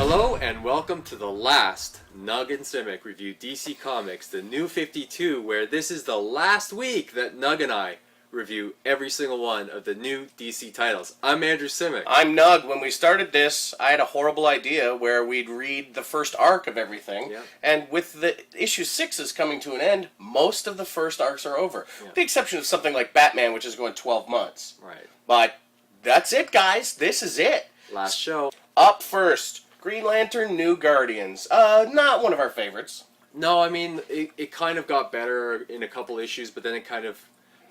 Hello and welcome to the last Nug and Cymek review DC Comics, the New 52, where this is the last week that Nug and I review every single one of the new DC titles. I'm Andrew Cymek. I'm Nug. When we started this, I had a horrible idea where we'd read the first arc of everything, and with the issue 6 coming to an end, most of the first arcs are over. With the exception of something like Batman, which is going 12 months. Right. But that's it, guys. This is it. Last show. Up first, Green Lantern New Guardians. Not one of our favorites. No, I mean, it kind of got better in a couple issues, but then it kind of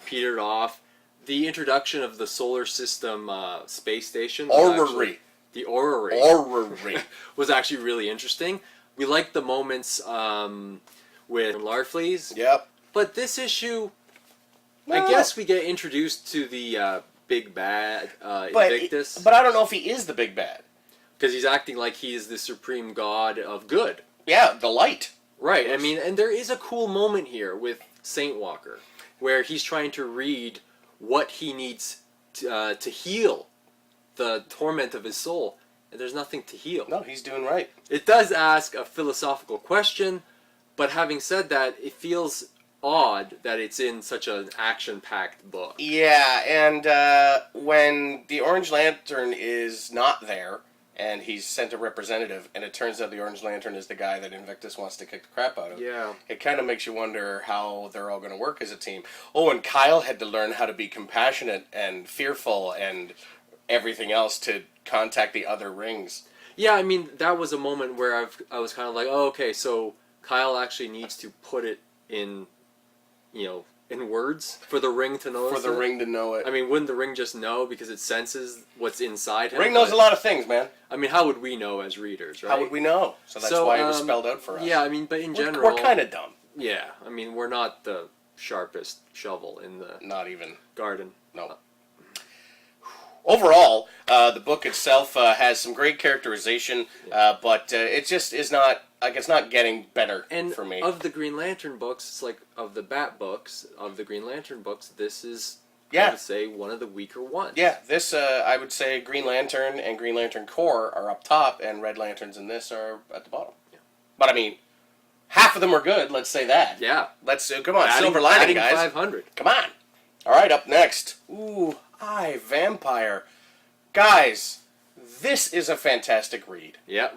petered off. The introduction of the solar system space station. Orrery. The Orrery. Orrery. Was actually really interesting. We liked the moments with Larfleeze. Yep. But this issue, I guess we get introduced to the big bad Invictus. But I don't know if he is the big bad. Because he's acting like he is the supreme god of good. Yeah, the light. Right, I mean, and there is a cool moment here with Saint Walker, where he's trying to read what he needs to heal the torment of his soul, and there's nothing to heal. No, he's doing right. It does ask a philosophical question, but having said that, it feels odd that it's in such an action-packed book. Yeah, and when the Orange Lantern is not there, and he's sent a representative, and it turns out the Orange Lantern is the guy that Invictus wants to kick the crap out of. Yeah. It kind of makes you wonder how they're all going to work as a team. Oh, and Kyle had to learn how to be compassionate and fearful and everything else to contact the other rings. Yeah, I mean, that was a moment where I was kind of like, oh, okay, so Kyle actually needs to put it in, in words for the ring to know. For the ring to know it. I mean, wouldn't the ring just know because it senses what's inside him? Ring knows a lot of things, man. I mean, how would we know as readers, right? How would we know? So that's why it was spelled out for us. Yeah, I mean, but in general... We're kind of dumb. Yeah, I mean, we're not the sharpest shovel in the... Not even. Garden. No. Overall, the book itself has some great characterization, but it just is not... Like, it's not getting better for me. And of the Green Lantern books, it's like, of the Bat books, of the Green Lantern books, this is, I would say, one of the weaker ones. Yeah, this, I would say Green Lantern and Green Lantern Corps are up top, and Red Lanterns in this are at the bottom. Yeah. But, I mean, half of them are good, let's say that. Yeah. Let's, come on, silver lining, guys. 500. Come on. All right, up next. Ooh, iVampire. Guys... This is a fantastic read. Yeah,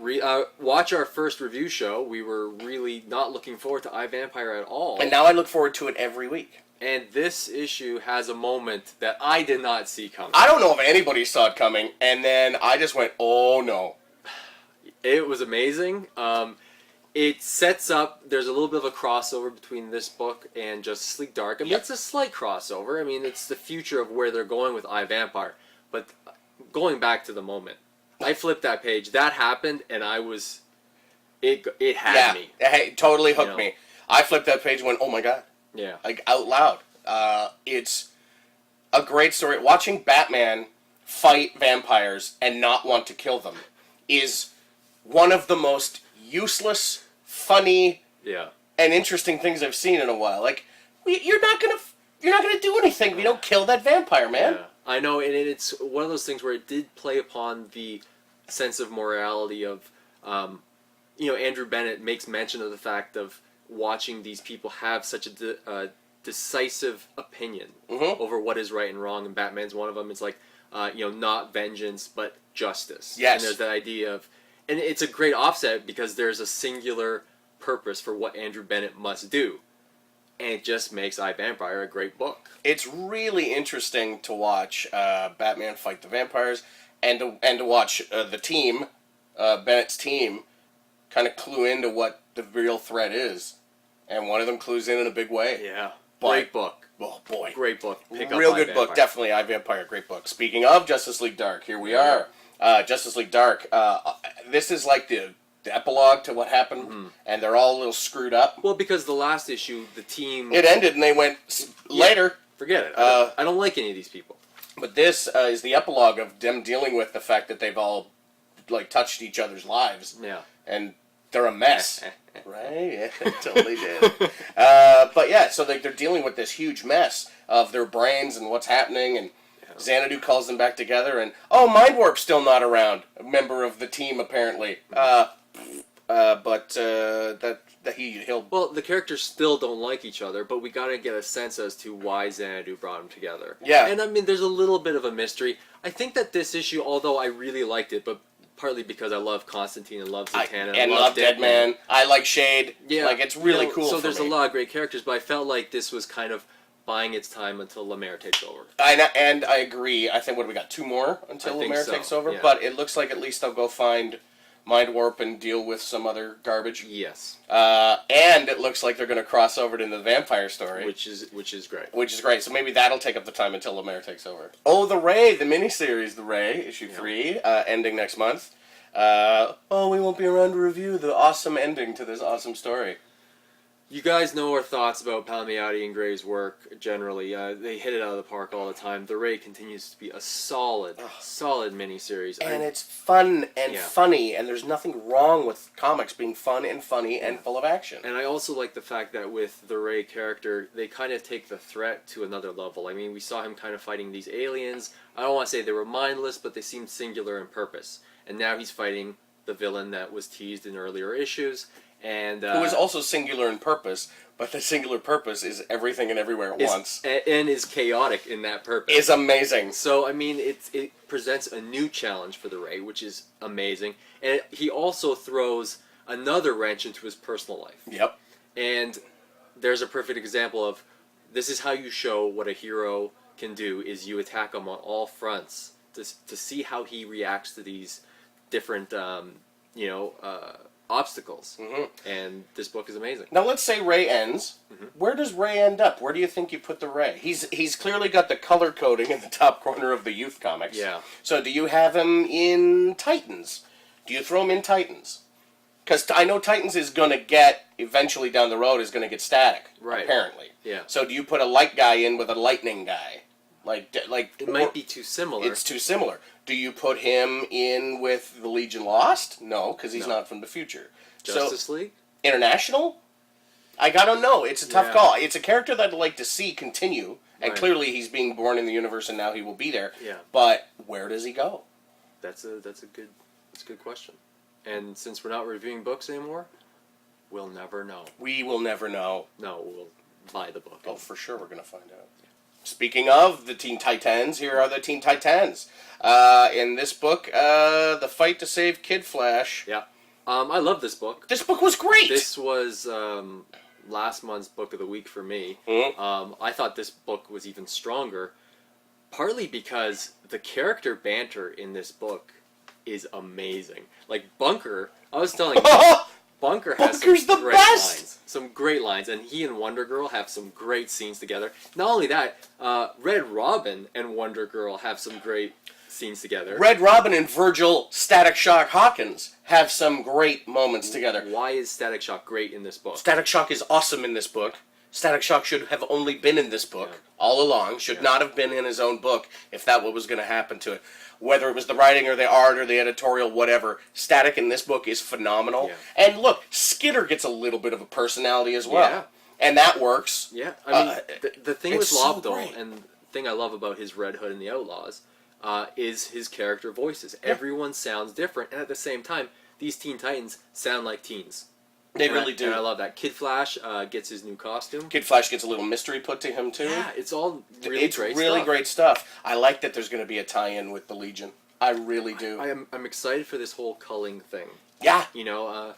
watch our first review show. We were really not looking forward to iVampire at all. And now I look forward to it every week. And this issue has a moment that I did not see coming. I don't know if anybody saw it coming, and then I just went, oh no. It was amazing. It sets up, there's a little bit of a crossover between this book and Justice League Dark. I mean, it's a slight crossover. I mean, it's the future of where they're going with iVampire. But going back to the moment, I flipped that page. That happened, and I was... It had me. It totally hooked me. I flipped that page and went, oh my god. Yeah. Like, out loud. It's a great story. Watching Batman fight vampires and not want to kill them is one of the most useless, funny, and interesting things I've seen in a while. Like, you're not gonna do anything if you don't kill that vampire, man. Yeah. I know, and it's one of those things where it did play upon the sense of morality of, Andrew Bennett makes mention of the fact of watching these people have such a decisive opinion over what is right and wrong, and Batman's one of them. It's like, not vengeance, but justice. Yes. And there's that idea of, and it's a great offset because there's a singular purpose for what Andrew Bennett must do. And it just makes iVampire a great book. It's really interesting to watch Batman fight the vampires, and to watch the team, Bennett's team, kind of clue into what the real threat is, and one of them clues in a big way. Yeah, great book. Oh boy, great book. Real good book, definitely iVampire, great book. Speaking of Justice League Dark, here we are. Justice League Dark. This is like the epilogue to what happened, and they're all a little screwed up. Well, because the last issue, the team... It ended, and they went, later. Forget it. I don't like any of these people. But this is the epilogue of them dealing with the fact that they've all, touched each other's lives. Yeah. And they're a mess. Right? Yeah, totally did. But yeah, so they're dealing with this huge mess of their brains and what's happening, and Xanadu calls them back together, and Mind Warp's still not around. A member of the team, apparently. He'll. Well, the characters still don't like each other, but we gotta get a sense as to why Xanadu brought them together. Yeah. And I mean, there's a little bit of a mystery. I think that this issue, although I really liked it, but partly because I love Constantine and love Zatanna and love Deadman. I like Shade. Yeah. Like, it's really cool. So for there's me. a lot of great characters, but I felt like this was kind of buying its time until Lemaire takes over. And I agree. I think, what, we got 2 more until Lemaire takes over? Yeah. But it looks like at least they'll go find Mind Warp and deal with some other garbage. Yes. And it looks like they're going to cross over to the vampire story. Which is great. Which is great. So maybe that'll take up the time until Lemaire takes over. Oh, The Ray, the miniseries The Ray, issue 3, ending next month. We won't be around to review the awesome ending to this awesome story. You guys know our thoughts about Palmiotti and Gray's work generally. They hit it out of the park all the time. The Ray continues to be a solid miniseries. And it's fun and funny, and there's nothing wrong with comics being fun and funny and full of action. And I also like the fact that with the Ray character, they kind of take the threat to another level. I mean, we saw him kind of fighting these aliens. I don't want to say they were mindless, but they seemed singular in purpose. And now he's fighting the villain that was teased in earlier issues. And who is also singular in purpose, but the singular purpose is everything and everywhere at once. And is chaotic in that purpose. Is amazing. So, I mean, it presents a new challenge for the Ray, which is amazing. And he also throws another wrench into his personal life. Yep. And there's a perfect example of, this is how you show what a hero can do, is you attack him on all fronts to see how he reacts to these different, obstacles. Mm-hmm. And this book is amazing. Now let's say Ray ends. Mm-hmm. Where does Ray end up? Where do you think you put the Ray? He's clearly got the color coding in the top corner of the Youth Comics. Yeah. So do you have him in Titans? Do you throw him in Titans? Because I know Titans is going to get, eventually down the road, is going to get static. Right. Apparently. Yeah. So do you put a light guy in with a lightning guy? Like it might be too similar. It's too similar. Do you put him in with the Legion Lost? No, because he's not from the future. Justice League? International? I don't know. It's a tough call. It's a character that I'd like to see continue, and clearly he's being born in the universe, and now he will be there. Yeah. But where does he go? That's a good question. And since we're not reviewing books anymore, we'll never know. We will never know. No, we'll buy the book. Oh, for sure we're going to find out. Speaking of the Teen Titans, here are the Teen Titans. In this book, the fight to save Kid Flash. Yeah. I love this book. This book was great! This was last month's book of the week for me. Mm-hmm. I thought this book was even stronger, partly because the character banter in this book is amazing. Like, Bunker, I was telling you, Bunker has Bunker's some the great best! lines. Some great lines, and he and Wonder Girl have some great scenes together. Not only that, Red Robin and Wonder Girl have some great scenes together. Red Robin and Virgil Static Shock Hawkins have some great moments together. Why is Static Shock great in this book? Static Shock is awesome in this book. Static Shock should have only been in this book all along. Should not have been in his own book if that was going to happen to it. Whether it was the writing or the art or the editorial, whatever, Static in this book is phenomenal. Yeah. And look, Skitter gets a little bit of a personality as well. Yeah. And that works. Yeah. I mean, the thing with Lobdell, so and the thing I love about his Red Hood and the Outlaws, is his character voices. Yeah. Everyone sounds different, and at the same time, these Teen Titans sound like teens. They really do. And I love that. Kid Flash gets his new costume. Kid Flash gets a little mystery put to him, too. Yeah, it's all really great stuff. I like that there's going to be a tie-in with the Legion. I really do. I'm excited for this whole culling thing. Yeah. You know,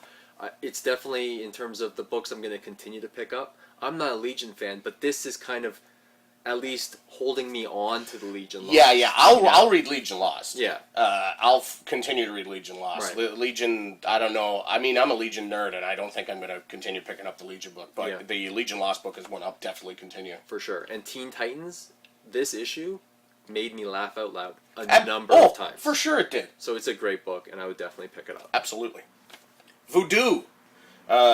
it's definitely, in terms of the books I'm going to continue to pick up, I'm not a Legion fan, but this is kind of at least holding me on to the Legion Lost. Yeah. I'll read Legion Lost. Yeah. I'll continue to read Legion Lost. Right. Legion, I don't know. I mean, I'm a Legion nerd, and I don't think I'm going to continue picking up the Legion book. But the Legion Lost book is one I'll definitely continue. For sure. And Teen Titans, this issue made me laugh out loud a number of times. For sure it did. So it's a great book, and I would definitely pick it up. Absolutely. Voodoo.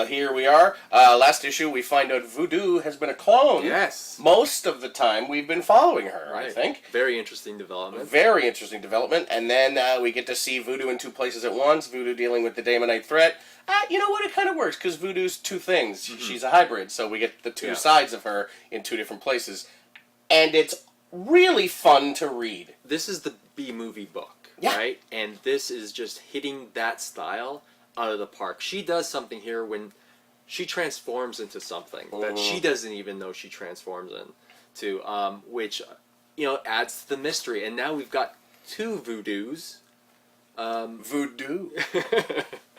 Here we are. Last issue, we find out Voodoo has been a clone. Yes. Most of the time, we've been following her, I think. Very interesting development. Very interesting development. And then we get to see Voodoo in 2 places at once. Voodoo dealing with the Damonite threat. You know what? It kind of works, because Voodoo's 2 things. Mm-hmm. She's a hybrid, so we get the 2 sides of her in 2 different places. And it's really fun to read. This is the B-movie book, Yeah. right? And this is just hitting that style out of the park. She does something here when she transforms into something that she doesn't even know she transforms into, which, adds to the mystery. And now we've got two Voodoos. Voodoo.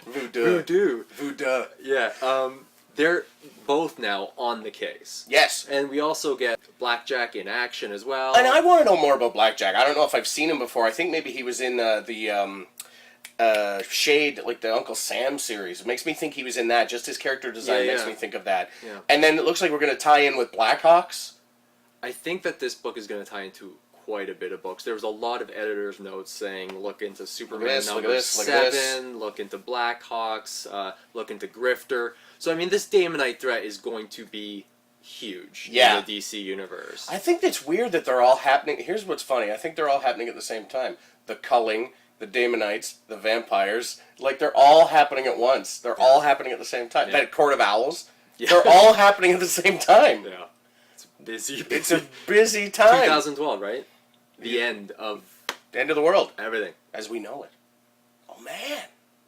Voodoo. Voodoo. Yeah. They're both now on the case. Yes. And we also get Blackjack in action as well. And I want to know more about Blackjack. I don't know if I've seen him before. I think maybe he was in the Shade, like the Uncle Sam series. It makes me think he was in that. Just his character design makes me think of that. Yeah. And then it looks like we're going to tie in with BlackHawks. I think that this book is going to tie into quite a bit of books. There was a lot of editors' notes saying, look into Superman number 7, look into BlackHawks, look into Grifter. So, I mean, this Damonite threat is going to be huge in the DC universe. I think it's weird that they're all happening. Here's what's funny. I think they're all happening at the same time. The culling, the Damonites, the vampires. Like, they're all happening at once. They're all happening at the same time. Yeah. That Court of Owls. Yeah. They're all happening at the same time. Yeah. It's busy. It's a busy time. 2012, right? The end of the world. Everything. As we know it. Oh, man.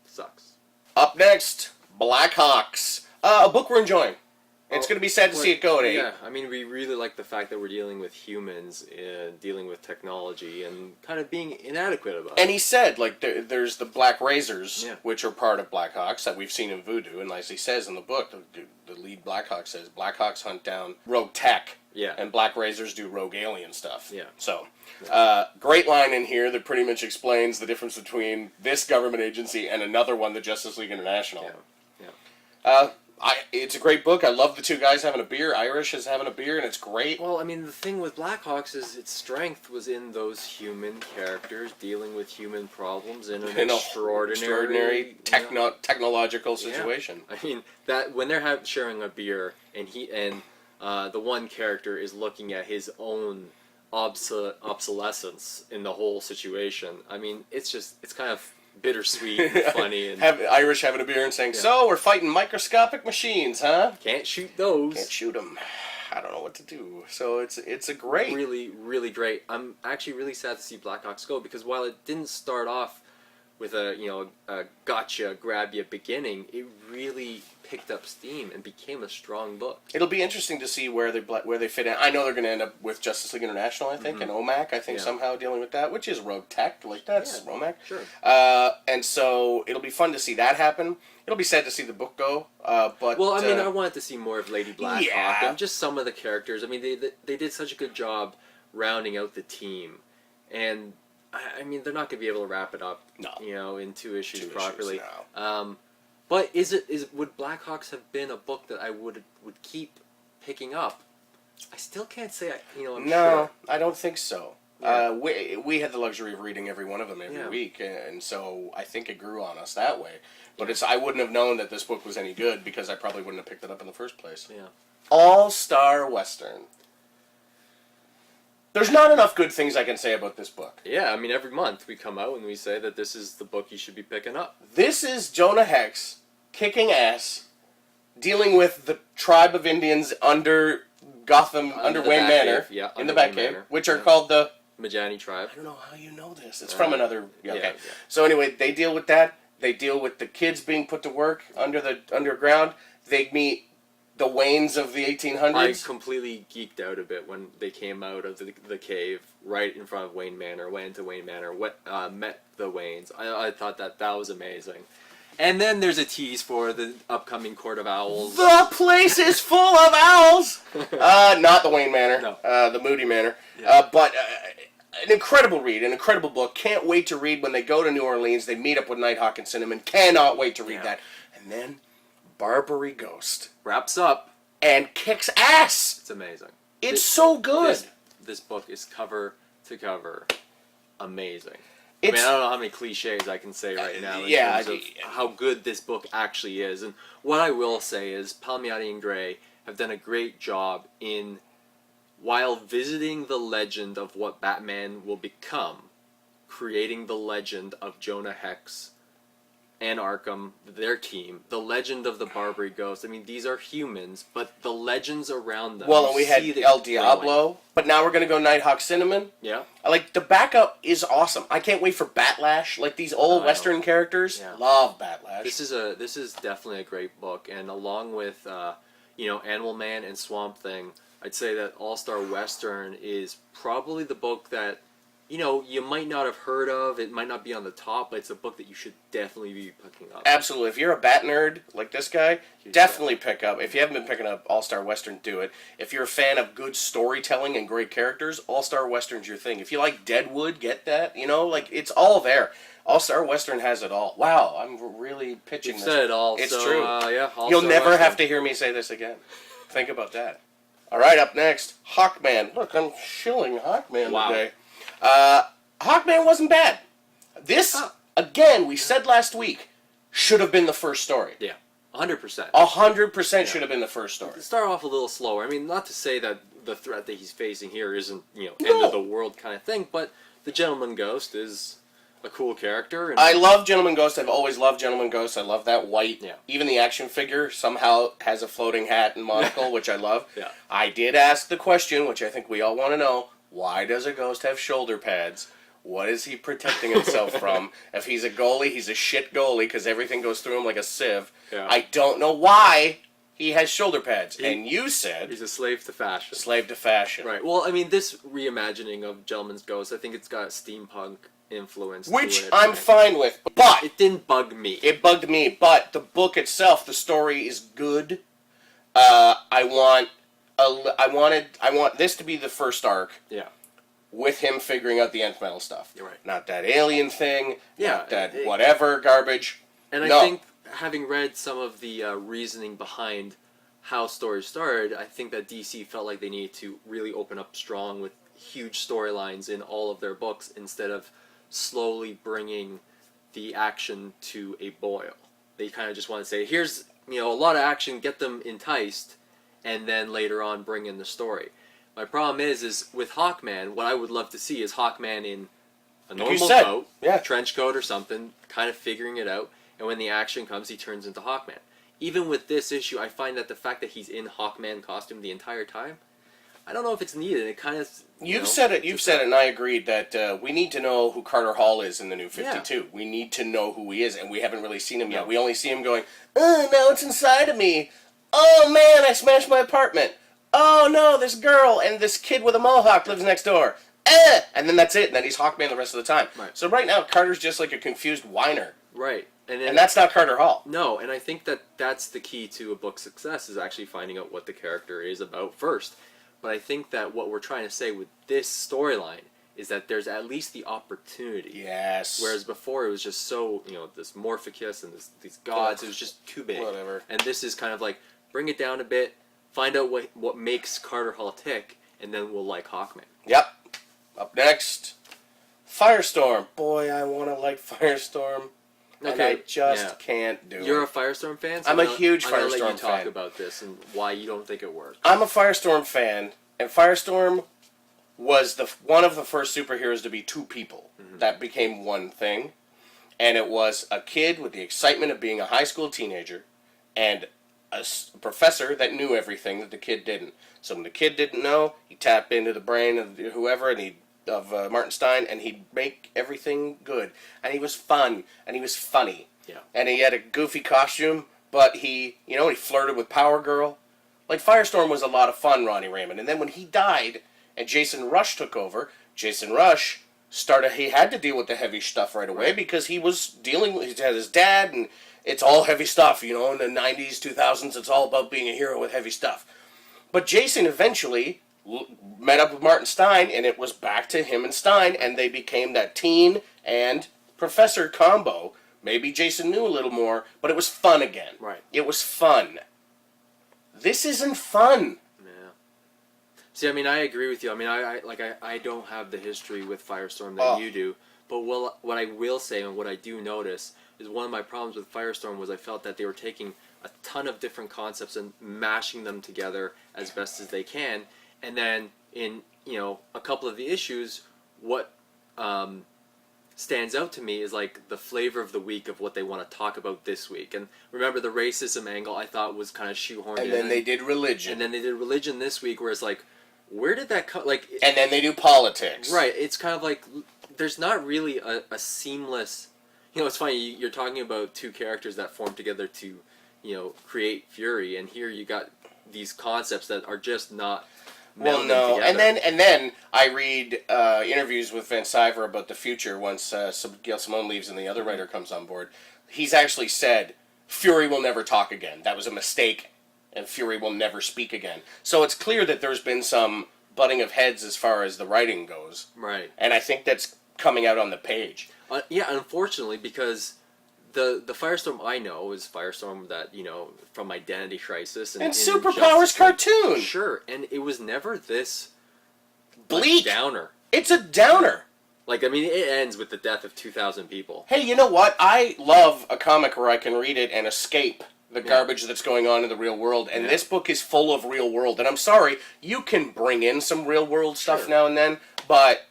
Sucks. Up next, BlackHawks. A book we're enjoying. It's going to be sad to see it go, Dave. Yeah, I mean, we really like the fact that we're dealing with humans and dealing with technology and kind of being inadequate about it. And he said, like, there's the Black Razors, Yeah. which are part of BlackHawks that we've seen in Voodoo. And as he says in the book, the lead BlackHawk says, BlackHawks hunt down rogue tech. Yeah. And Black Razors do rogue alien stuff. Yeah. So, great line in here that pretty much explains the difference between this government agency and another one, the Justice League International. Yeah. It's a great book. I love the two guys having a beer. Irish is having a beer, and it's great. Well, I mean, the thing with BlackHawks is its strength was in those human characters dealing with human problems in an extraordinary technological situation. Yeah. I mean, that when they're sharing a beer, and the one character is looking at his own obsolescence in the whole situation. I mean, it's kind of bittersweet and funny. And Irish having a beer and saying, so we're fighting microscopic machines, huh? Can't shoot those. Can't shoot them. I don't know what to do. So it's a great. Really, really great. I'm actually really sad to see BlackHawks go, because while it didn't start off with a gotcha, grab you beginning, it really picked up steam and became a strong book. It'll be interesting to see where they fit in. I know they're going to end up with Justice League International, I think, and OMAC, I think, somehow dealing with that, which is rogue tech, like that's OMAC. Sure. And so it'll be fun to see that happen. It'll be sad to see the book go, but... Well, I mean, I wanted to see more of Lady Blackhawk and just some of the characters. I mean, they did such a good job rounding out the team, and I mean, they're not going to be able to wrap it up, in two issues properly. But would BlackHawks have been a book that I would keep picking up? I still can't say I'm sure. No, I don't think so. Yeah. We had the luxury of reading every one of them every week, and so I think it grew on us that way. But I wouldn't have known that this book was any good because I probably wouldn't have picked it up in the first place. Yeah. All-Star Western. There's not enough good things I can say about this book. Yeah, I mean, every month we come out and we say that this is the book you should be picking up. This is Jonah Hex kicking ass, dealing with the tribe of Indians under Gotham, under Wayne Manor, in the Batcave, which are called the Majani tribe. I don't know how you know this. It's from another... Okay. So anyway, they deal with that. They deal with the kids being put to work underground. They meet the Waynes of the 1800s. I completely geeked out a bit when they came out of the cave right in front of Wayne Manor, went into Wayne Manor, met the Waynes. I thought that was amazing. And then there's a tease for the upcoming Court of Owls. The place is full of owls! Not the Wayne Manor. No. The Moody Manor. Yeah. But an incredible read, an incredible book. Can't wait to read when they go to New Orleans. They meet up with Nighthawk and Cinnamon. Cannot wait to read that. And then Barbary Ghost wraps up and kicks ass. It's amazing. It's so good. This book is cover to cover amazing. I mean, I don't know how many cliches I can say right now in terms of how good this book actually is. And what I will say is Palmiotti and Gray have done a great job in, while visiting the legend of what Batman will become, creating the legend of Jonah Hex and Arkham, their team, the legend of the Barbary Ghost. I mean, these are humans, but the legends around them. Well, and we had El Diablo, but now we're gonna go Nighthawk Cinnamon. Yeah. Like, the backup is awesome. I can't wait for Batlash. Like, these old Western characters, love Batlash. This is definitely a great book, and along with Animal Man and Swamp Thing, I'd say that All-Star Western is probably the book that you might not have heard of. It might not be on the top, but it's a book that you should definitely be picking up. Absolutely. If you're a Bat nerd like this guy, definitely pick up. If you haven't been picking up All-Star Western, do it. If you're a fan of good storytelling and great characters, All-Star Western's your thing. If you like Deadwood, get that. It's all there. All-Star Western has it all. Wow, I'm really pitching this. You said it all. It's so, true. You'll never Western. have to hear me say this again. Think about that. All right, up next, Hawkman. Look, I'm shilling Hawkman today. Hawkman wasn't bad. This, again, we said last week, should have been the first story. Yeah, 100%. 100% should have been the first story. Start off a little slower. I mean, not to say that the threat that he's facing here isn't, end of the world kind of thing, but the Gentleman Ghost is a cool character. And I love Gentleman Ghost. I've always loved Gentleman Ghost. I love that white. Yeah. Even the action figure somehow has a floating hat and monocle, which I love. Yeah. I did ask the question, which I think we all want to know, why does a ghost have shoulder pads? What is he protecting himself from? If he's a goalie, he's a shit goalie because everything goes through him like a sieve. Yeah. I don't know why he has shoulder pads. And you said... He's a slave to fashion. Slave to fashion. Right. Well, I mean, this reimagining of Gentleman's Ghost, I think it's got steampunk influence Which to it. I'm fine with, but... It didn't bug me. It bugged me, but the book itself, the story is good. I want this to be the first arc. Yeah. With him figuring out the nth metal stuff. You're right. Not that alien thing. Yeah, Not that whatever garbage. And I think, having read some of the reasoning behind how stories started, I think that DC felt like they needed to really open up strong with huge storylines in all of their books instead of slowly bringing the action to a boil. They kind of just want to say, here's a lot of action, get them enticed, and then later on bring in the story. My problem is with Hawkman, what I would love to see is Hawkman in a normal coat, trench coat or something, kind of figuring it out, and when the action comes, he turns into Hawkman. Even with this issue, I find that the fact that he's in Hawkman costume the entire time, I don't know if it's needed. It kind of... You've said it, and I agreed that we need to know who Carter Hall is in the New 52. Yeah. We need to know who he is, and we haven't really seen him yet. We only see him going, oh, now it's inside of me. Oh, man, I smashed my apartment. Oh no, this girl and this kid with a mohawk lives next door. And then that's it. And then he's Hawkman the rest of the time. Right. So right now, Carter's just like a confused whiner. Right. And that's not Carter Hall. No, and I think that that's the key to a book's success is actually finding out what the character is about first. But I think that what we're trying to say with this storyline is that there's at least the opportunity. Yes. Whereas before it was just so, this Morphicus and these gods, it was just too big. Whatever. And this is kind of like, bring it down a bit, find out what makes Carter Hall tick, and then we'll like Hawkman. Yep. Up next, Firestorm. Boy, I want to like Firestorm. Okay. And I just can't do it. You're a Firestorm fan? So I'm a huge Firestorm fan. I'm going to let you talk about this and why you don't think it works. I'm a Firestorm fan, and Firestorm was one of the first superheroes to be two people. Mm-hmm. That became one thing. And it was a kid with the excitement of being a high school teenager and a professor that knew everything that the kid didn't. So when the kid didn't know, he tapped into the brain of whoever, and Martin Stein, and he'd make everything good. And he was fun, and he was funny. Yeah. And he had a goofy costume, but he flirted with Power Girl. Like, Firestorm was a lot of fun, Ronnie Raymond. And then when he died, and Jason Rush took over, Jason Rush he had to deal with the heavy stuff right away, because he had his dad, and it's all heavy stuff, in the 90s, 2000s, it's all about being a hero with heavy stuff. But Jason eventually met up with Martin Stein, and it was back to him and Stein, and they became that teen and professor combo. Maybe Jason knew a little more, but it was fun again. Right. It was fun. This isn't fun. Yeah. See, I mean, I agree with you. I mean, I don't have the history with Firestorm that you do, but what I will say and what I do notice is one of my problems with Firestorm was I felt that they were taking a ton of different concepts and mashing them together as best as they can, and then in a couple of the issues, what stands out to me is like the flavor of the week of what they want to talk about this week. And remember, the racism angle I thought was kind of shoehorned in. And then they did religion. And then they did religion this week, where it's like, where did that come? Like, and then they do politics. Right. It's kind of like there's not really a seamless. You know, it's funny. You're talking about two characters that form together to, create Fury, and here you got these concepts that are just not. Well, no, and then I read interviews with Van Sciver about the future once Gail Simone leaves and the other writer comes on board. He's actually said Fury will never talk again. That was a mistake, and Fury will never speak again. So it's clear that there's been some butting of heads as far as the writing goes. Right. And I think that's coming out on the page. Yeah, unfortunately, because the Firestorm I know is Firestorm that, from Identity Crisis. And Superpowers cartoon! Sure, and it was never this bleak downer. It's a downer. Like, I mean, it ends with the death of 2,000 people. Hey, you know what? I love a comic where I can read it and escape the garbage that's going on in the real world, and this book is full of real world. And I'm sorry, you can bring in some real world stuff now and then, but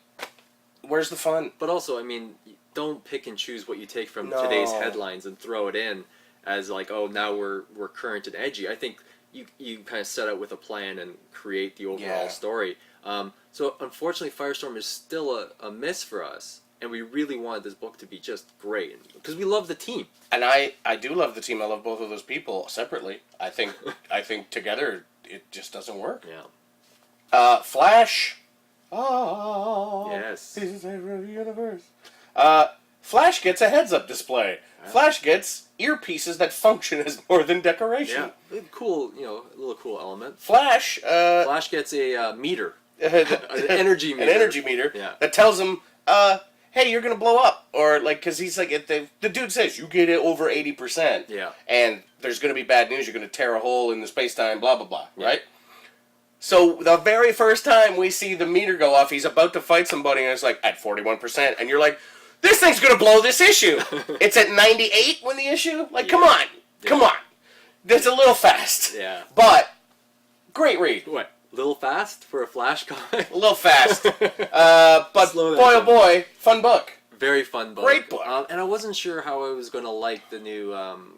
where's the fun? But also, I mean, don't pick and choose what you take from today's headlines and throw it in as like, oh, now we're current and edgy. I think you kind of set out with a plan and create the overall story. So unfortunately, Firestorm is still a miss for us, and we really wanted this book to be just great because we love the team. And I do love the team. I love both of those people separately. I think together it just doesn't work. Yeah. Flash. Oh. Yes. This is the universe. Flash gets a heads-up display. Flash gets earpieces that function as more than decoration. Yeah, cool. A little cool element. Flash gets a meter, an energy meter. An energy meter that tells him, "Hey, you're gonna blow up," or like, because he's like, the dude says you get it over 80%. Yeah. And there's gonna be bad news. You're gonna tear a hole in the space-time. Blah blah blah. Right. So the very first time we see the meter go off, he's about to fight somebody, and it's like at 41%, and you're like, this thing's gonna blow this issue. It's at 98 when the issue. Like, come on, come on. That's a little fast. Yeah. But great read. What? Little fast for a Flash comic? A little fast. But boy, oh boy, fun book. Very fun book. Great book. And I wasn't sure how I was gonna like the new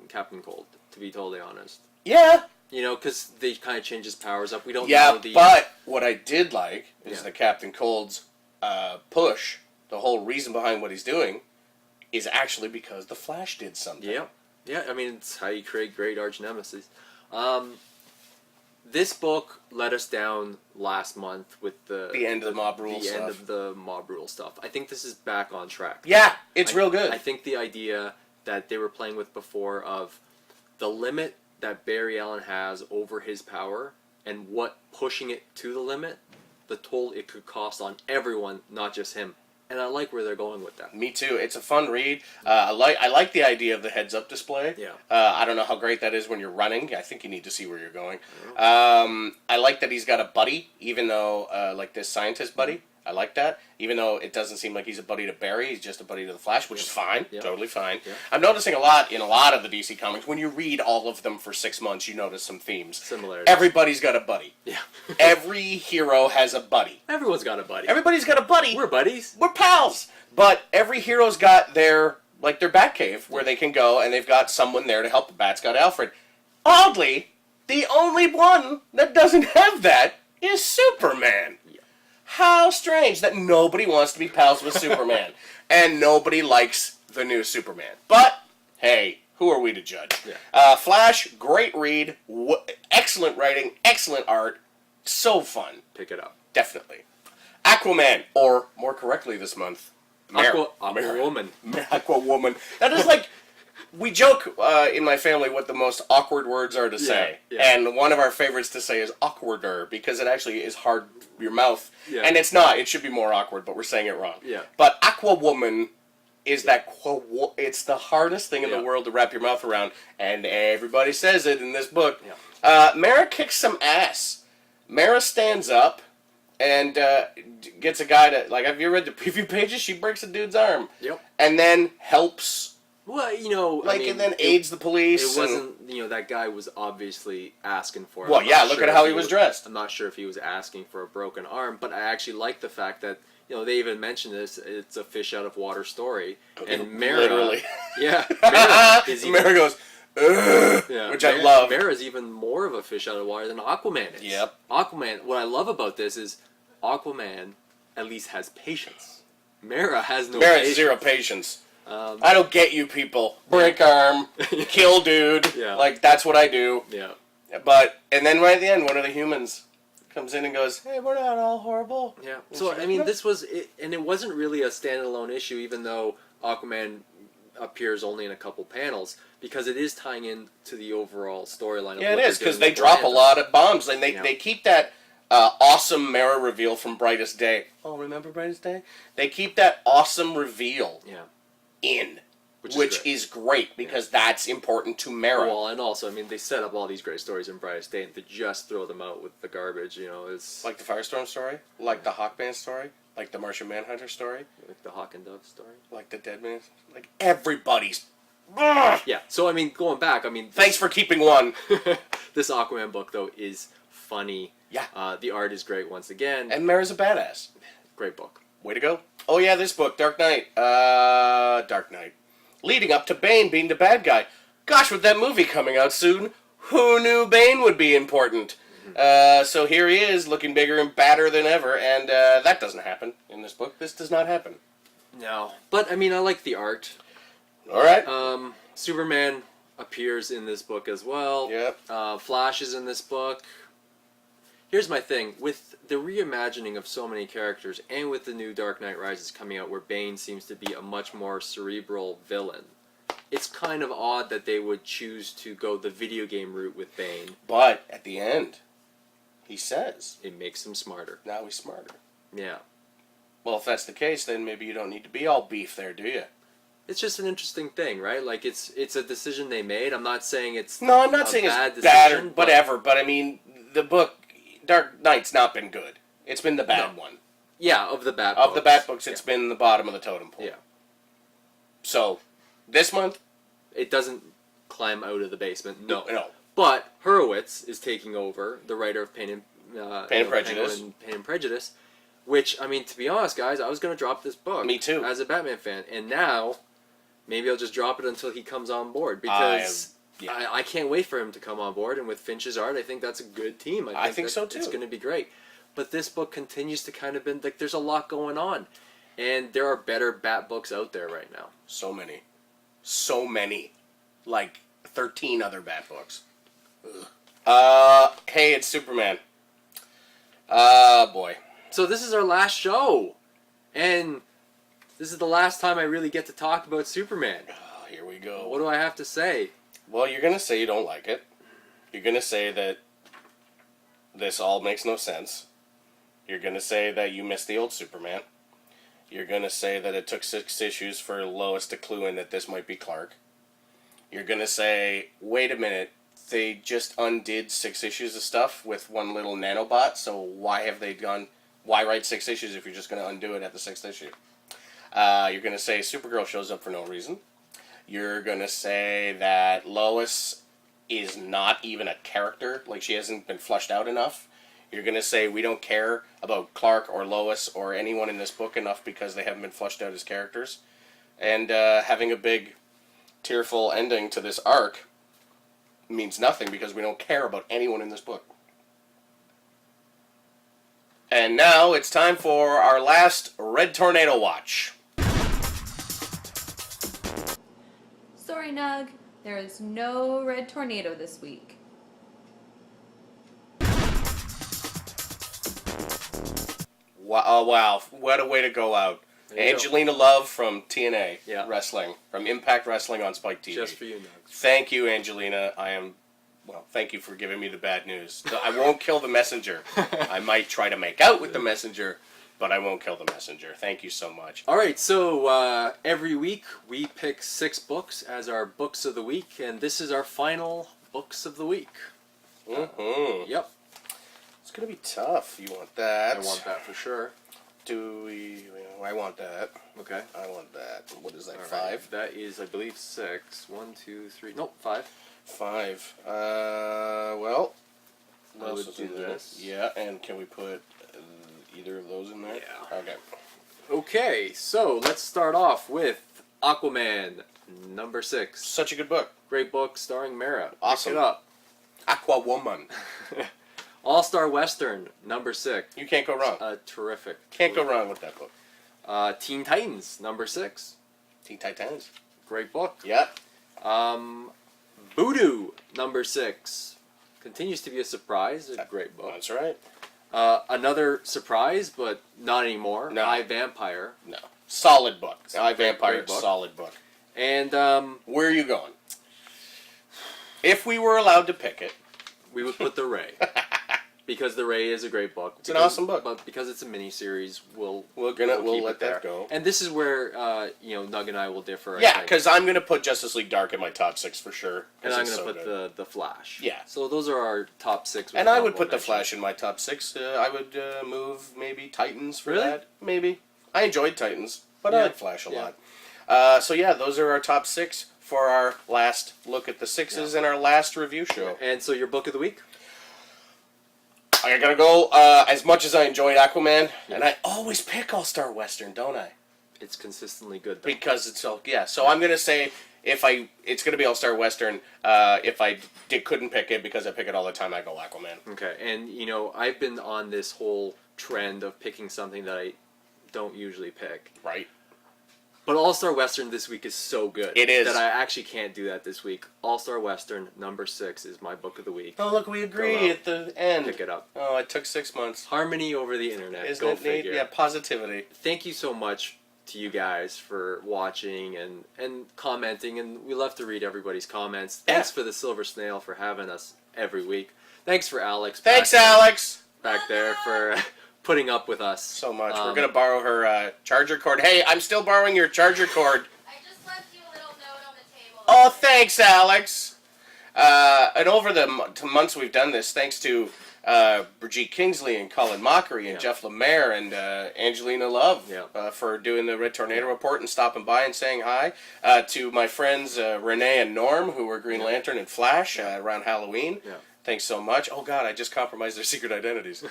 Captain Cold, to be totally honest. Yeah. Because they kind of change his powers up. We don't know the... Yeah, but what I did like is the Captain Cold's push. The whole reason behind what he's doing is actually because the Flash did something. Yeah. Yeah, I mean, it's how you create great arch nemesis. This book let us down last month with the end of the mob rule stuff. The end of the mob rule stuff. I think this is back on track. Yeah, it's real good. I think the idea that they were playing with before of the limit that Barry Allen has over his power and what pushing it to the limit, the toll it could cost on everyone, not just him. And I like where they're going with that. Me too. It's a fun read. I like the idea of the heads-up display. Yeah. I don't know how great that is when you're running. I think you need to see where you're going. I like that he's got a buddy, even though, like this scientist buddy. I like that. Even though it doesn't seem like he's a buddy to Barry, he's just a buddy to the Flash, which is fine. Totally fine. Yeah. I'm noticing a lot in a lot of the DC comics. When you read all of them for 6 months, you notice some themes. Similarities. Everybody's got a buddy. Yeah. Every hero has a buddy. Everyone's got a buddy. Everybody's got a buddy. We're buddies. We're pals. But every hero's got their Batcave where they can go, and they've got someone there to help. The Bat's got Alfred. Oddly, the only one that doesn't have that is Superman. How strange that nobody wants to be pals with Superman. And nobody likes the new Superman. But, hey, who are we to judge? Yeah. Flash, great read. Excellent writing. Excellent art. So fun. Pick it up. Definitely. Aquaman, or more correctly this month, Aquawoman. Aquawoman. That is like... We joke in my family what the most awkward words are to say. Yeah. And one of our favorites to say is awkwarder, because it actually is hard your mouth. Yeah. And it's not. It should be more awkward, but we're saying it wrong. Yeah. But Aquawoman is it's the hardest thing in the world to wrap your mouth around, and everybody says it in this book. Yeah. Mara kicks some ass. Mara stands up and gets a guy to, like, have you read the preview pages? She breaks a dude's arm. Yep. And then helps... Well, and then aids the police. It wasn't, that guy was obviously asking for it. Well, yeah, look at how he was dressed. I'm not sure if he was asking for a broken arm, but I actually like the fact that, they even mentioned this. It's a fish out of water story, and Mara, Literally. yeah, Mara is even, Mara goes, "Ugh," which I love. Mara's even more of a fish out of water than Aquaman is. Yep. Aquaman. What I love about this is Aquaman at least has patience. Mara has no. Mara patience. has zero patience. I don't get you people. Break arm, kill dude. Yeah. Like, that's what I do. Yeah. And then right at the end, one of the humans comes in and goes, "Hey, we're not all horrible." Yeah. So, I mean, this was... and it wasn't really a standalone issue, even though Aquaman appears only in a couple panels, because it is tying in to the overall storyline of Yeah, what it is, they're because doing they with drop a Atlantis. lot of bombs, and they keep that awesome Mara reveal from Brightest Day. Oh, remember Brightest Day? They keep that awesome reveal in, which is great, because that's important to Mara. Well, and also, I mean, they set up all these great stories in Brightest Day, and to just throw them out with the garbage, it's... Like the Firestorm story? Like the Hawkman story? Like the Martian Manhunter story? Like the Hawk and Dove story? Like the Dead Man? Like everybody's... Yeah, so, I mean, going back, I mean... Thanks for keeping one. This Aquaman book, though, is funny. Yeah. The art is great once again. And Mara's a badass. Great book. Way to go. Oh, yeah, this book, Dark Knight. Dark Knight. Leading up to Bane being the bad guy. Gosh, with that movie coming out soon, who knew Bane would be important? So here he is, looking bigger and badder than ever, and that doesn't happen in this book. This does not happen. No. But, I mean, I like the art. All right. Superman appears in this book as well. Yep. Flash is in this book. Here's my thing. With the reimagining of so many characters, and with the new Dark Knight Rises coming out, where Bane seems to be a much more cerebral villain, it's kind of odd that they would choose to go the video game route with Bane. But at the end, he says... It makes him smarter. Now he's smarter. Yeah. Well, if that's the case, then maybe you don't need to be all beef there, do you? It's just an interesting thing, right? Like, it's a decision they made. I'm not saying it's No, I'm not saying it's bad or whatever, but I mean, the book, Dark Knight's not been good. It's been the bad one. Yeah, of the Bat Of books. the Bat books, it's been the bottom of the totem pole. Yeah. So, this month... It doesn't climb out of the basement, no. No. But Hurwitz is taking over, the writer of Pain and Prejudice. Pain and Prejudice, which, I mean, to be honest, guys, I was going to drop this book. Me too. As a Batman fan. And now, maybe I'll just drop it until he comes on board, because I can't wait for him to come on board, and with Finch's art, I think that's a good team. I think so, too. It's going to be great. But this book continues to kind of been, like, there's a lot going on. And there are better Bat books out there right now. So many. So many. Like 13 other Bat books. Hey, it's Superman. Boy. So this is our last show. And this is the last time I really get to talk about Superman. Oh, here we go. What do I have to say? Well, you're going to say you don't like it. You're going to say that this all makes no sense. You're going to say that you miss the old Superman. You're going to say that it took 6 issues for Lois to clue in that this might be Clark. You're going to say, wait a minute, they just undid 6 issues of stuff with one little nanobot, so why write 6 issues if you're just going to undo it at the 6th issue? You're going to say Supergirl shows up for no reason. You're going to say that Lois is not even a character, like she hasn't been fleshed out enough. You're going to say we don't care about Clark or Lois or anyone in this book enough because they haven't been fleshed out as characters. And having a big, tearful ending to this arc means nothing because we don't care about anyone in this book. And now it's time for our last Red Tornado watch. Sorry, Nug. There is no red tornado this week. Wow, what a way to go out. Angelina Love from TNA Wrestling, from Impact Wrestling on Spike TV. Just for you, Nug. Thank you, Angelina. Thank you for giving me the bad news. I won't kill the messenger. I might try to make out with the messenger, but I won't kill the messenger. Thank you so much. All right, so every week we pick 6 books as our books of the week, and this is our final books of the week. Mm-hmm. Yep. It's going to be tough. You want that. I want that for sure. I want that. Okay. I want that. What is that, All 5? right. That is, I believe, 6. 1, 2, 3. Nope, 5. 5. Well, I would do this. Yeah, and can we put either of those in there? Yeah. Okay. Okay, so let's start off with Aquaman, number 6. Such a good book. Great book starring Mara. Awesome. Pick it up. Aquawoman. All-Star Western, number 6. You can't go wrong. Terrific. Can't go wrong with that book. Teen Titans, number 6. Teen Titans. Great book. Yep. Voodoo, number 6. Continues to be a surprise. A great book. That's right. Another surprise, but not anymore. No. iVampire. No. Solid book. Great iVampire, book. solid book. And Where are you going? If we were allowed to pick it. we would put The Ray. Because The Ray is a great book. It's an awesome book. But because it's a miniseries, we'll We'll keep let it there. that go. And this is where Nug and I will differ. I Yeah, think. because I'm going to put Justice League Dark in my top 6 for sure. And I'm going going to put the Flash. Yeah. So those are our top 6. with And I would honorable put the mention. Flash in my top 6. I would move maybe Titans for Really? that. Maybe. I enjoyed Titans, but Yeah. I like Flash a Yeah. lot. So yeah, those are our top 6 for our last look at the 6s in our last review show. And so your book of the week? I gotta go. As much as I enjoyed Aquaman, and I always pick All-Star Western, don't I? It's consistently good, though. Because it's all So I'm gonna say it's gonna be All-Star Western. If I couldn't pick it because I pick it all the time, I go Aquaman. Okay, and I've been on this whole trend of picking something that I don't usually pick. Right. But All-Star Western this week is so good. It is. That I actually can't do that this week. All-Star Western, number 6, is my book of the week. Oh look, we Go agree out. at the end. Pick it up. Oh, it took 6 months. Harmony over the internet. Isn't Go it figure. neat? Yeah, positivity. Thank you so much to you guys for watching and commenting, and we love to read everybody's comments. Thanks for the Silver Snail for having us every week. Thanks for Alex. Thanks, Alex. Back there for putting up with us So much. We're gonna borrow her charger cord. Hey, I'm still borrowing your charger cord. I just left you a little note on the table. Oh, thanks, Alex. And over the months we've done this, thanks to Brigitte Kingsley and Colin Mockery and Jeff Lemire and Angelina Love for doing the Red Tornado Report and stopping by and saying hi. To my friends Renee and Norm, who were Green Lantern and Flash around Halloween. Yeah. Thanks so much. Oh, God, I just compromised their secret identities.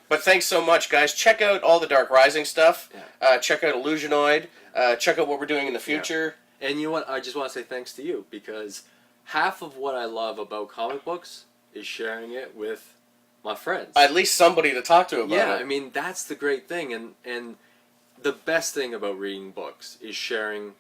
But thanks so much, guys. Check out all the Dark Rising stuff. Check out Illusionoid. Check out what we're doing in the future. And you know what? I just want to say thanks to you, because half of what I love about comic books is sharing it with my friends. At least somebody to talk to about it. Yeah, I mean, that's the great thing. And the best thing about reading books is sharing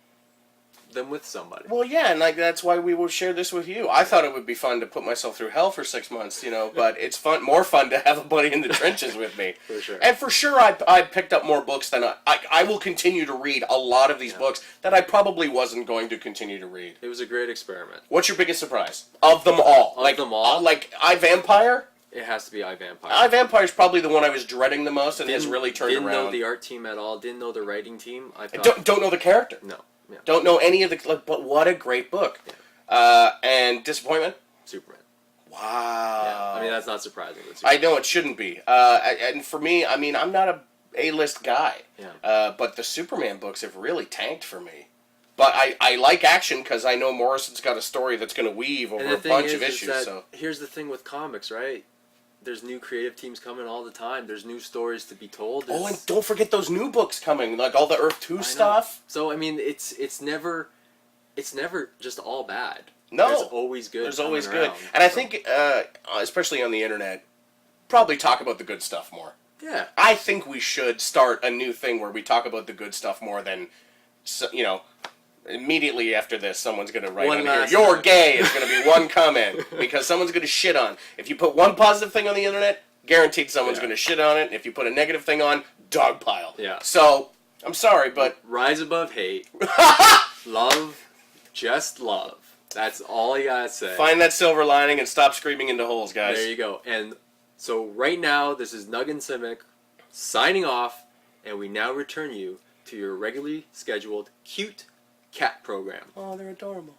them with somebody. Well, yeah, and that's why we will share this with you. I thought it would be fun to put myself through hell for 6 months, but it's more fun to have a buddy in the trenches with me. For sure. And for sure, I picked up more books than I will continue to read a lot of these books that I probably wasn't going to continue to read. It was a great experiment. What's your biggest surprise? Of them all. Of them all? Like iVampire? It has to be iVampire. iVampire is probably the one I was dreading the most and has really turned didn't around. Didn't know the art team at all. Didn't know the writing team. I thought, Don't know the character. No. Yeah. Don't know any of the... But what a great book. And disappointment? Superman. Wow. Yeah. I mean, that's not surprising. I know it shouldn't be. And for me, I mean, I'm not a A-list guy. Yeah. But the Superman books have really tanked for me. But I like action because I know Morrison's got a story that's going to weave over a bunch of issues. So here's the thing with comics, right? There's new creative teams coming all the time. There's new stories to be told. Oh, and don't forget those new books coming, like all the Earth 2 stuff. So I mean, it's never just all bad. No, there's always good. There's always coming good, around. and I think, especially on the internet, probably talk about the good stuff more. Yeah. I think we should start a new thing where we talk about the good stuff more than, immediately after this, someone's going to write on here, "You're gay" is going to be one comment, because someone's going to shit on. If you put one positive thing on the internet, guaranteed someone's going to shit on it. If you put a negative thing on, dog pile. Yeah. So, I'm sorry, but... Rise above hate. Love, just love. That's all you gotta say. Find that silver lining and stop screaming into holes, guys. There you go. And so right now, this is Nug and Cymek signing off, and we now return you to your regularly scheduled cute cat program. Oh, they're adorable.